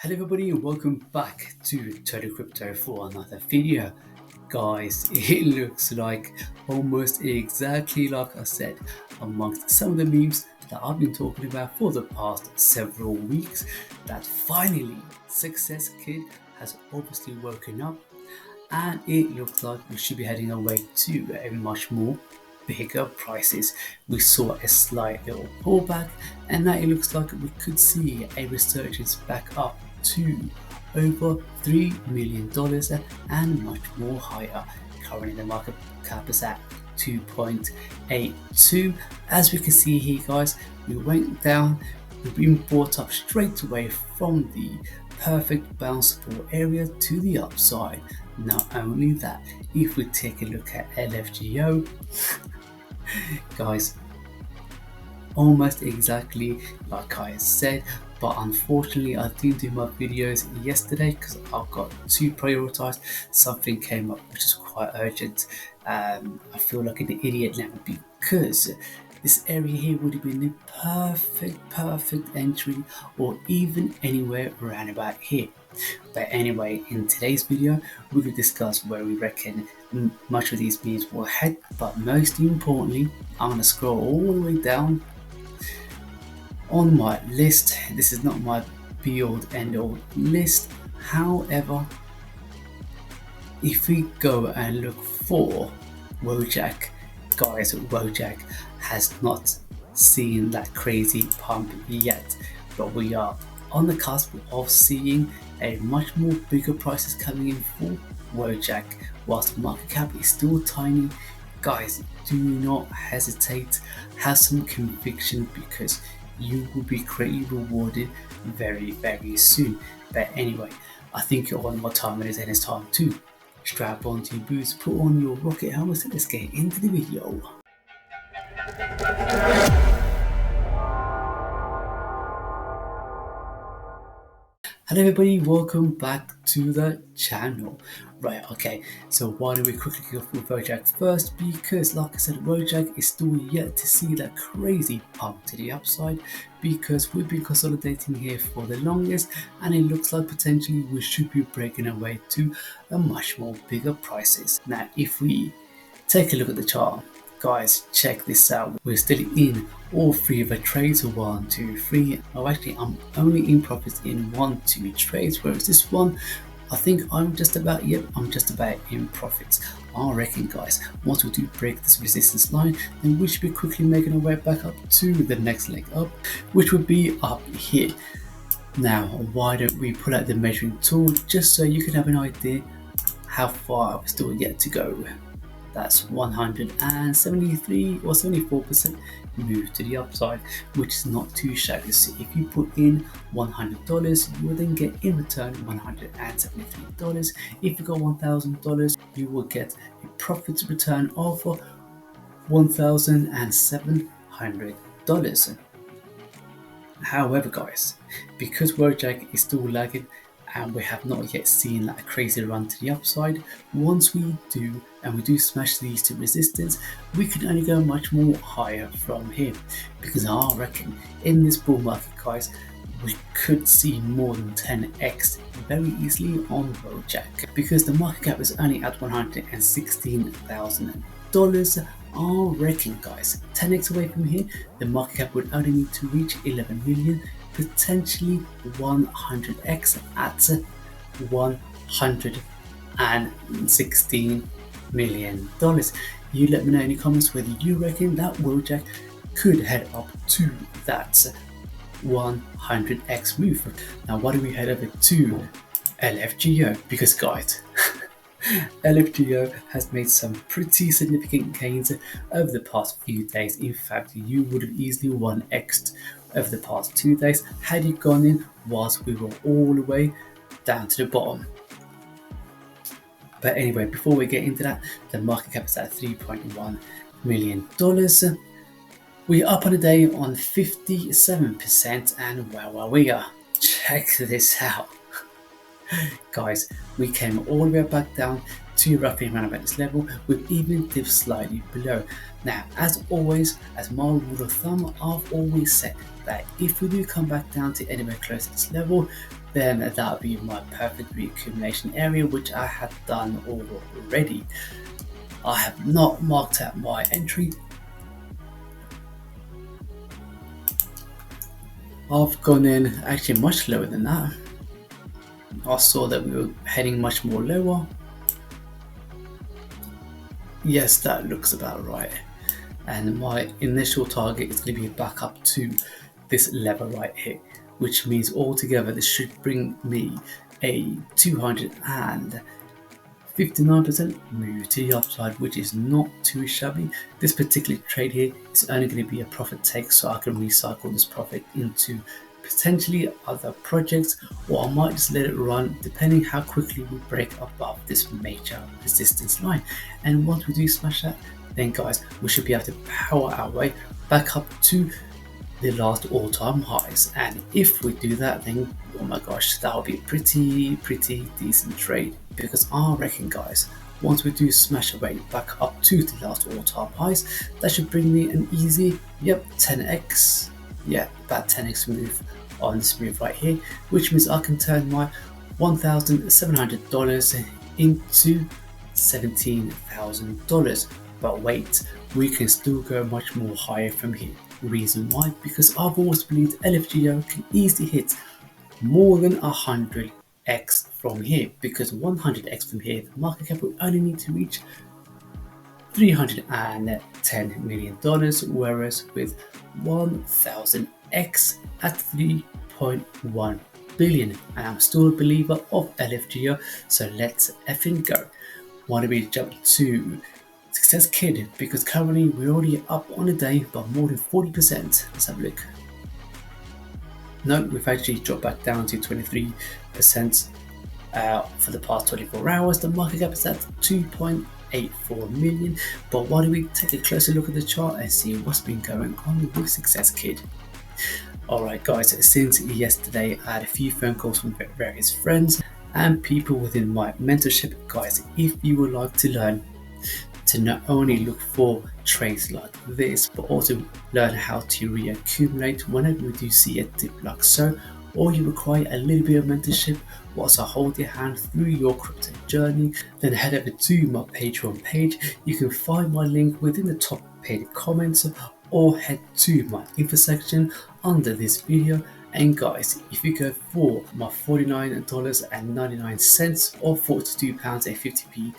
Hello everybody and welcome back to Total Crypto for another video. Guys, it looks like almost exactly like I said amongst some of the memes that I've been talking about for the past several weeks, that finally Success Kid has obviously woken up and it looks like we should be heading away to a much more bigger prices. We saw a slight little pullback and now it looks like we could see a resurgence back up to over $3 million and much more higher. Currently the market cap is at 2.82. As we can see here guys, we went down, we've been brought up straight away from the perfect bounceable area to the upside. Not only that, if we take a look at Lfgo, guys, almost exactly like I said, but unfortunately I didn't do my videos yesterday because I've got to prioritize. Something came up which is quite urgent. I feel like an idiot now because this area here would have been the perfect entry, or even anywhere around about here. But anyway, in today's video we will discuss where we reckon much of these memes will head, but most importantly I'm going to scroll all the way down on my list. This is not my be all end all list, however, if we go and look for Wojak, guys, Wojak has not seen that crazy pump yet, but we are on the cusp of seeing a much more bigger prices coming in for Wojak. Whilst the market cap is still tiny, guys, do not hesitate, have some conviction, because you will be greatly rewarded very soon. But anyway, I think you're on more time, and it's time to strap onto your boots, put on your rocket helmets, and let's get into the video. Hello everybody, welcome back to the channel. Right, okay, so why don't we quickly go through Wojak first, because like I said, Wojak is still yet to see that crazy pump to the upside, because we've been consolidating here for the longest and it looks like potentially we should be breaking away to a much more bigger prices. Now if we take a look at the chart, guys, check this out. We're still in all three of the trades, 1, 2, 3. Oh, actually, I'm only in profits in 1, 2 trades, whereas this one, I think I'm just about in profits. I reckon, guys, once we do break this resistance line, then we should be quickly making our way back up to the next leg up, which would be up here. Now, why don't we pull out the measuring tool just so you can have an idea how far we're still yet to go. That's 173 or 74% move to the upside, which is not too shabby. So if you put in $100, you will then get in return $173. If you got $1,000, you will get a profit return of $1,700. However, guys, because Wojak is still lagging and we have not yet seen that crazy run to the upside, once we do and we do smash these to resistance, we can only go much more higher from here, because I reckon in this bull market, guys, we could see more than 10x very easily on Wojak, because the market cap is only at $116,000. I reckon, guys, 10x away from here, the market cap would only need to reach 11 million, potentially 100x at $116 million. You let me know in the comments whether you reckon that Wojak could head up to that 100x move. Now why don't we head over to Lfgo, because guys, Lfgo has made some pretty significant gains over the past few days. In fact, you would have easily 1x'd over the past 2 days had you gone in whilst we were all the way down to the bottom. But anyway, before we get into that, the market cap is at $3.1 million. We're up on a day on 57%, and well, we are. Check this out. Guys, we came all the way back down to roughly around about this level, with even dipped slightly below. Now, as always, as my rule of thumb, I've always said that if we do come back down to anywhere close to this level, then that would be my perfect reaccumulation area, which I had done already. I have not marked out my entry. I've gone in actually much lower than that. I saw that we were heading much more lower. Yes, that looks about right. And my initial target is going to be back up to this level right here, which means altogether this should bring me a 259% move to the upside, which is not too shabby. This particular trade here is only going to be a profit take, so I can recycle this profit into potentially other projects, or I might just let it run depending how quickly we break above this major resistance line. And once we do smash that, then guys, we should be able to power our way back up to the last all-time highs. And if we do that, then oh my gosh, that will be a pretty decent trade, because I reckon guys, once we do smash away back up to the last all-time highs, that should bring me an easy 10x, about 10x move on this move right here, which means I can turn my $1,700 into $17,000. But wait, we can still go much more higher from here. Reason why? Because I've always believed Lfgo can easily hit more than 100x from here, because 100x from here, the market cap will only need to reach $310 million, whereas with 1000x at 3.1 billion. And I'm still a believer of Lfgo, so let's effing go. Why don't we jump to Success Kid, because currently we're already up on a day by more than 40%. Let's have a look. No, we've actually dropped back down to 23% for the past 24 hours. The market cap is at 2.84 million. But why don't we take a closer look at the chart and see what's been going on with Success Kid. Alright guys, since yesterday I had a few phone calls from various friends and people within my mentorship. Guys, if you would like to learn to not only look for trades like this, but also learn how to reaccumulate whenever we do see a dip like so, or you require a little bit of mentorship whilst I hold your hand through your crypto journey, then head over to my Patreon page. You can find my link within the top paid comments, or head to my info section under this video. And guys, if you go for my $49.99 or £42.50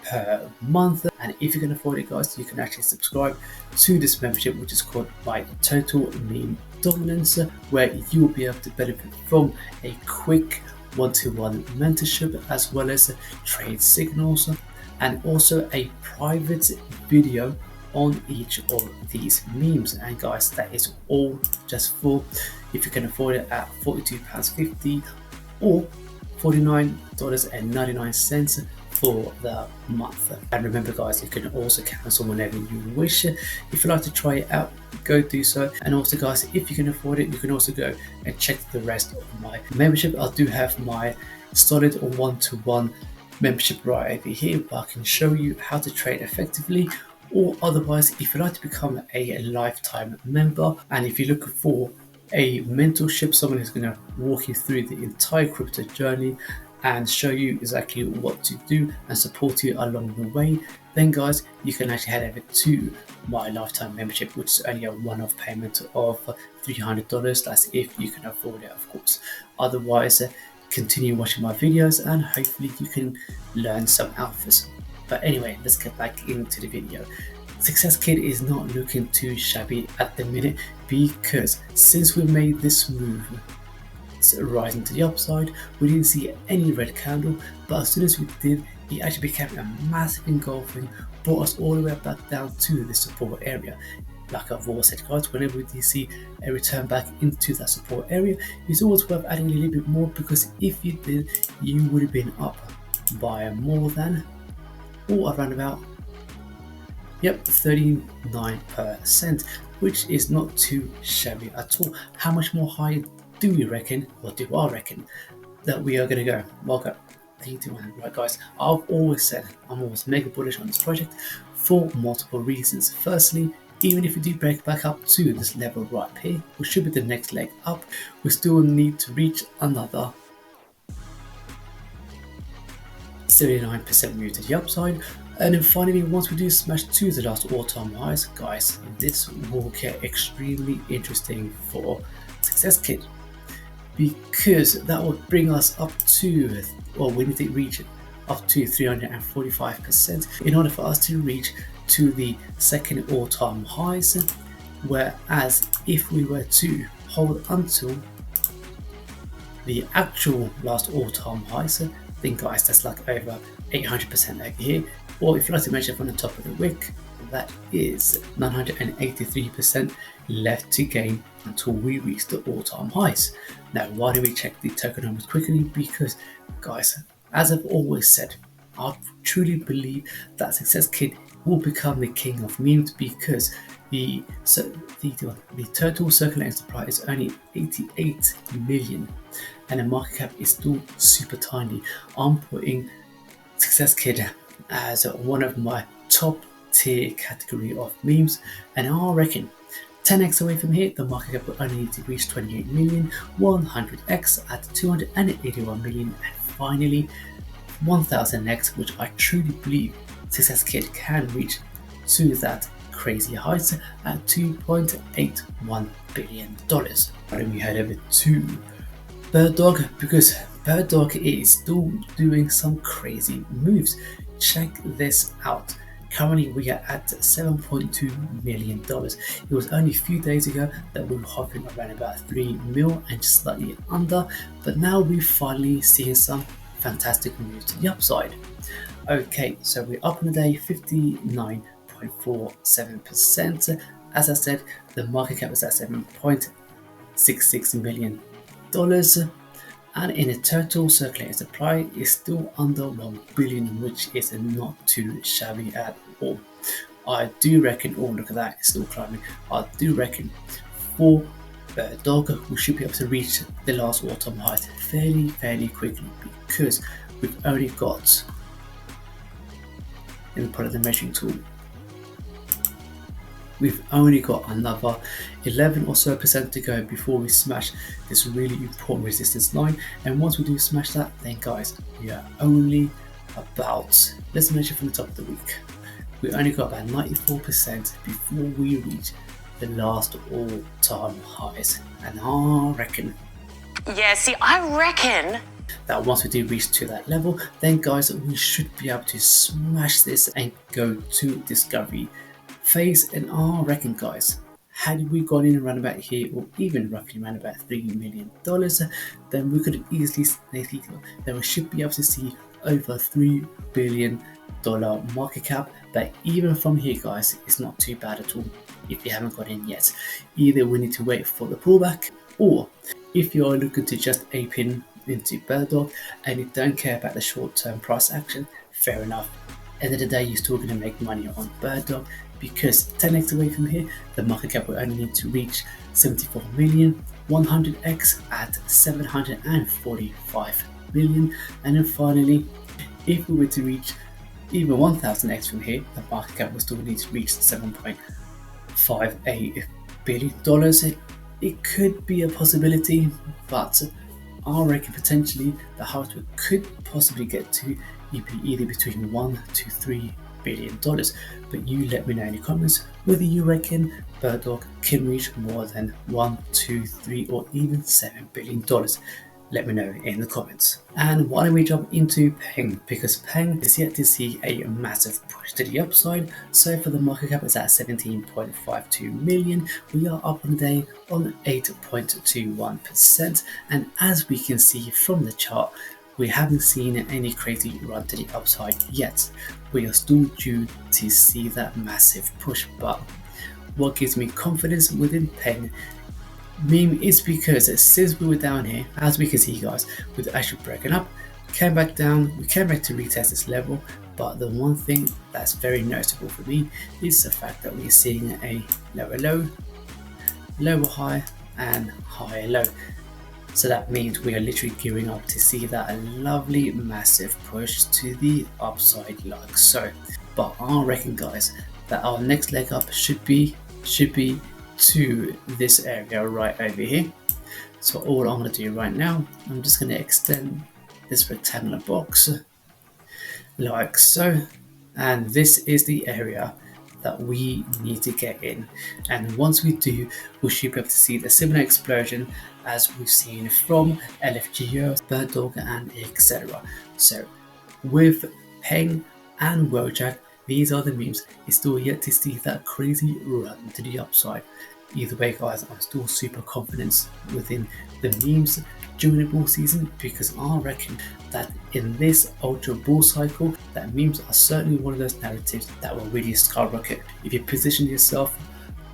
per month, and if you can afford it guys, you can actually subscribe to this membership, which is called my Total Meme Dominance, where you will be able to benefit from a quick one-to-one mentorship, as well as trade signals, and also a private video on each of these memes. And guys, that is all just for, if you can afford it, at £42.50 or $49.99 for the month. And remember guys, you can also cancel whenever you wish. If you'd like to try it out, go do so. And also guys, if you can afford it, you can also go and check the rest of my membership. I do have my solid or one-to-one membership right over here, where I can show you how to trade effectively. Or otherwise, if you'd like to become a lifetime member, and if you're looking for a mentorship, someone who's going to walk you through the entire crypto journey and show you exactly what to do and support you along the way, then guys, you can actually head over to my lifetime membership, which is only a one-off payment of $300. That's if you can afford it, of course. Otherwise, continue watching my videos and hopefully you can learn some alphas. But anyway, let's get back into the video. Success Kid is not looking too shabby at the minute, because since we made this move rising to the upside, we didn't see any red candle, but as soon as we did, it actually became a massive engulfing, brought us all the way back down to the support area. Like I've always said guys, whenever you see a return back into that support area, it's always worth adding a little bit more, because if you did, you would have been up by more than, or around about 39%, which is not too shabby at all. How much more higher do we reckon, or do I reckon, that we are going to go? Welcome. Right guys, I've always said I'm always mega bullish on this project for multiple reasons. Firstly, even if we do break back up to this level right here, which should be the next leg up, we still need to reach another 79% move to the upside. And then finally, once we do smash to the last all-time highs, guys, this will get extremely interesting for Success Kid, because that would bring us up to, well, we need to reach up to 345% in order for us to reach to the second all-time highs. Whereas if we were to hold until the actual last all-time highs, then guys, that's like over 800% over here. Or if you like to measure from the top of the wick, that is 983% left to gain until we reach the all-time highs. Now, why do we check the tokenomics quickly? Because guys, as I've always said, I truly believe that Success Kid will become the king of memes, because the total circulating supply is only 88 million and the market cap is still super tiny. I'm putting Success Kid as one of my top tier category of memes, and I reckon 10x away from here, the market cap will only need to reach 28 million, 100x at 281 million, and finally 1000x, which I truly believe Success Kid can reach to that crazy heights at $2.81 billion. Then we head over to Birddog, because Birddog is still doing some crazy moves. Check this out. Currently we are at $7.2 million. It was only a few days ago that we were hovering around about 3 mil and slightly under, but now we're finally seeing some fantastic moves to the upside. Okay, so we're up on the day 59.47%. As I said, the market cap is at $7.66 million, and in a total circulating supply is still under 1 billion, which is not too shabby at all. I do reckon, oh look at that, it's still climbing. I do reckon for Birddog we should be able to reach the last all-time height fairly quickly, because we've only got, let me put it in the measuring tool, we've only got another 11 or so percent to go before we smash this really important resistance line. And once we do smash that, then guys, we are only about, let's measure from the top of the week, we only got about 94% before we reach the last all-time highs. And I reckon, yeah, see, I reckon that once we do reach to that level, then guys, we should be able to smash this and go to discovery phase. And I reckon guys, had we gone in around about here, or even roughly around about $3 million, then we could easily, then we should be able to see over $3 billion market cap. But even from here guys, it's not too bad at all if you haven't got in yet. Either we need to wait for the pullback, or if you're looking to just ape in into Birddog and you don't care about the short-term price action, fair enough. End of the day, you're still going to make money on Birddog, because 10x away from here, the market cap will only need to reach 74 million, 100x at 745 million, and then finally, if we were to reach even 1000x from here, the market cap will still need to reach $7.58 billion. It could be a possibility, but I reckon potentially the highest we could possibly get to either between $1 to $3 billion. But you let me know in the comments whether you reckon Birddog can reach more than $1, 2, 3 or even $7 billion. Let me know in the comments. And why don't we jump into Peng, because Peng is yet to see a massive push to the upside. So for the market cap, it's at 17.52 million. We are up on the day on 8.21%, and as we can see from the chart, we haven't seen any crazy run to the upside yet. We are still due to see that massive push, but what gives me confidence within Peng meme is because since we were down here, as we can see guys, with actually breaking up, came back down, we came back to retest this level. But the one thing that's very noticeable for me is the fact that we're seeing a lower low, lower high and higher low. So that means we are literally gearing up to see that lovely massive push to the upside like so. But I reckon guys that our next leg up should be to this area right over here. So all I'm going to do right now, I'm just going to extend this rectangular box like so. And this is the area that we need to get in, and once we do, we should be able to see the similar explosion as we've seen from Lfgo, Birddog, and etc. So with Peng and Wojak, these are the memes. It's still yet to see that crazy run to the upside. Either way, guys, I'm still super confident within the memes during the bull season, because I reckon that in this ultra bull cycle, that memes are certainly one of those narratives that will really skyrocket. If you position yourself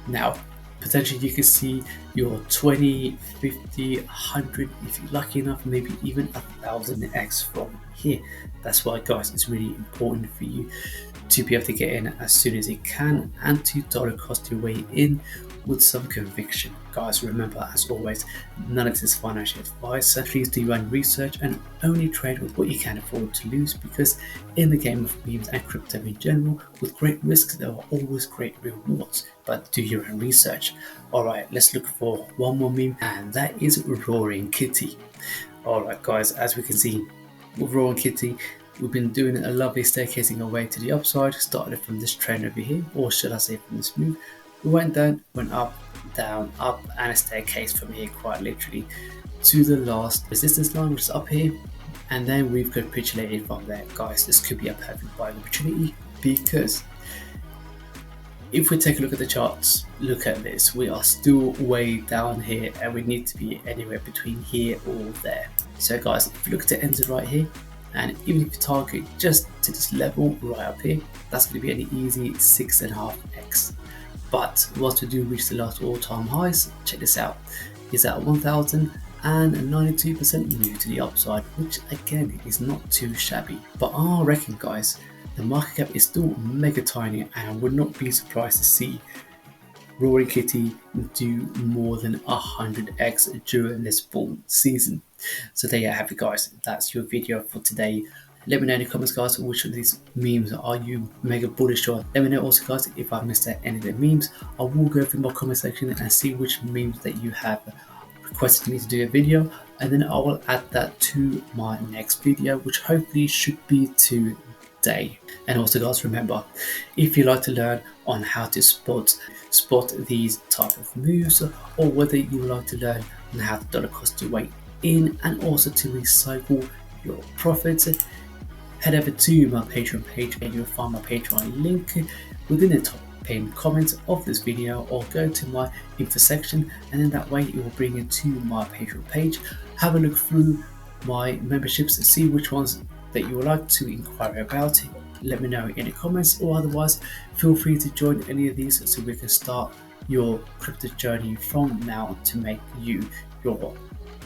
now, potentially you can see your 20, 50, 100, if you're lucky enough, maybe even 1,000x from here. That's why, guys, it's really important for you to be able to get in as soon as you can and to dollar cost your way in with some conviction. Guys, remember, as always, none of this is financial advice, so please do your own research and only trade with what you can afford to lose, because in the game of memes and crypto in general, with great risks there are always great rewards, but do your own research. Alright, let's look for one more meme, and that is Roaring Kitty. Alright guys, as we can see with Roaring Kitty, we've been doing a lovely staircasing away to the upside. Started from this trend over here, or should I say from this move. We went down, went up, down, up, and a staircase from here, quite literally, to the last resistance line, which is up here, and then we've capitulated from there. Guys, this could be a perfect buying opportunity, because if we take a look at the charts, look at this, we are still way down here, and we need to be anywhere between here or there. So guys, if you look at the ends right here, and even if you target just to this level right up here, that's going to be an easy 6.5x. But once we do reach the last all-time highs, check this out, is at 1,092% new to the upside, which again is not too shabby. But I reckon, guys, the market cap is still mega tiny, and I would not be surprised to see Roaring Kitty do more than 100x during this full season. So there you have it, guys. That's your video for today. Let me know in the comments, guys, which of these memes are you mega bullish on. Let me know also, guys, if I missed out any of the memes. I will go through my comment section and see which memes that you have requested me to do a video, and then I will add that to my next video, which hopefully should be today. And also, guys, remember, if you like to learn on how to spot these type of moves, or whether you would like to learn on how to dollar cost your way in and also to recycle your profits, head over to my Patreon page, and you'll find my Patreon link within the top pinned comments of this video, or go to my info section, and then that way it will bring you to my Patreon page. Have a look through my memberships and see which ones that you would like to inquire about. Let me know in the comments, or otherwise feel free to join any of these so we can start your crypto journey from now to make you your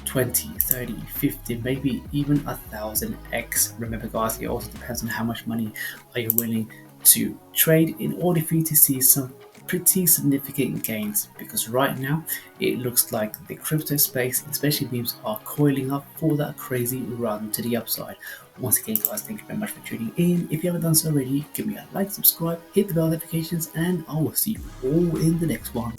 20, 30, 50, maybe even 1,000x. Remember, guys, it also depends on how much money are you willing to trade in order for you to see some pretty significant gains, because right now it looks like the crypto space, especially memes, are coiling up for that crazy run to the upside. Once again, guys, thank you very much for tuning in. If you haven't done so already, give me a like, subscribe, hit the bell notifications, and I will see you all in the next one.